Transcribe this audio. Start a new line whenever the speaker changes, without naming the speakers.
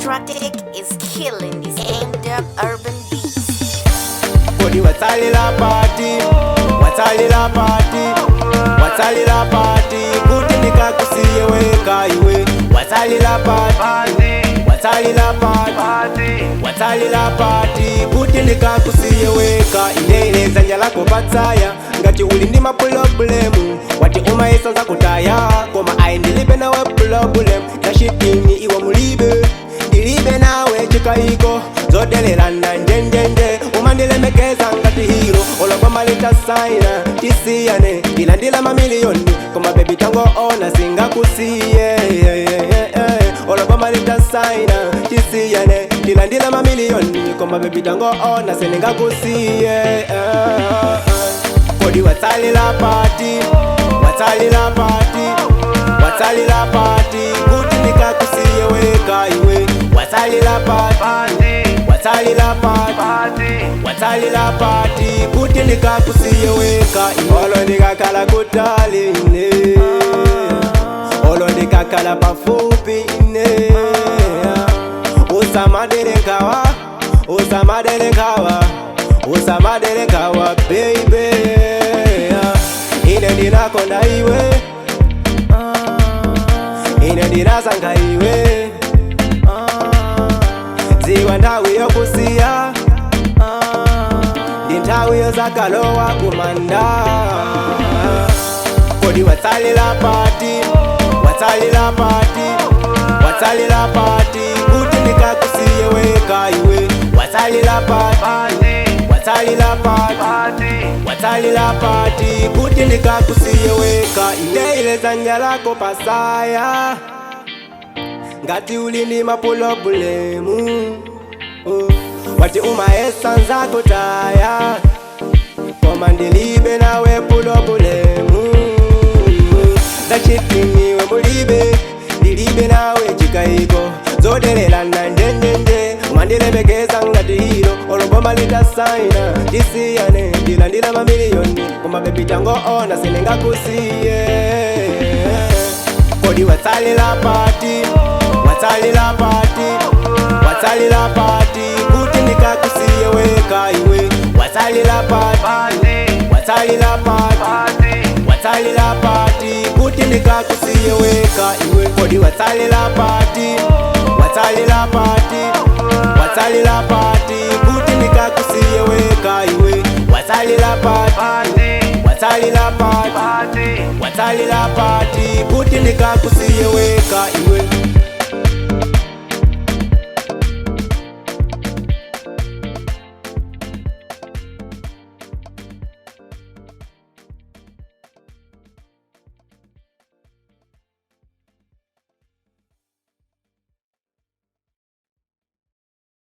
Tractic is killing these aimed up urban beats.
Kodi watsalila party, watsalila party, watsalila party. Kuti nikakusiye weka iwe. Watsalila party, watsalila party, watsalila party. Kuti nikakusiye weka ile zanja lako patsaya. Ngati uli ndi maproblemu wati umayesa za kutaya. Koma aindilibe nawe problem ya shitini iwa mulibe. Ndilibe nawe chikaiko zodelelana njenjenje. Umandilemekeza ngati hero olokwa malita saina tisiyane. Ndilandila mamiliyoni koma baby tango ona singakusiye. Olokwa malita saina tisiyane. Ndilandila mamiliyoni koma baby tango ona singakusiye. Kodi watsalila party, watsalila party, watsalila party. Kuti nikakusiye weka iwe. Watsalila party, watsalila party, watsalila party. Kuti nikakusiye weka iwe. Olo ndikakhala kutali ine, olo ndikakhala pafupi ine. Usamaderenkawa, usamaderenkawa, usamaderenkawa baby. Ine ndinakonda iwe, ine ndinasanga iwe. Ziwa nthawi yokusiya, ndi nthawi yozakalowa kumanda. Kodi watsalila party, watsalila party, watsalila party. Kuti nikakusiye weka iwe. Watsalila party, watsalila party, watsalila party. Kuti nikakusiye weka iwe. Ile zanja lako pasaya ngati uli ndi maproblemu wati umayesa nzako taya. Koma ndilibe nawe problemu zachitiniwe mulibe. Ndilibe nawe chikaiko zodelelana njenjenje. Umandilemekeza ngati hero olokwa malita saina tisiyane. Ndilandila mamiliyoni koma baby tango ona sinengakusiye. Kodi watsalila party, watsalila party, watsalila party. Kuti nikakusiye weka iwe. Watsalila party, watsalila party, watsalila party. Kuti nikakusiye weka iwe. Kodi watsalila party, watsalila party, watsalila party. Kuti nikakusiye weka iwe. Watsalila party, watsalila party, watsalila party. Kuti nikakusiye weka iwe.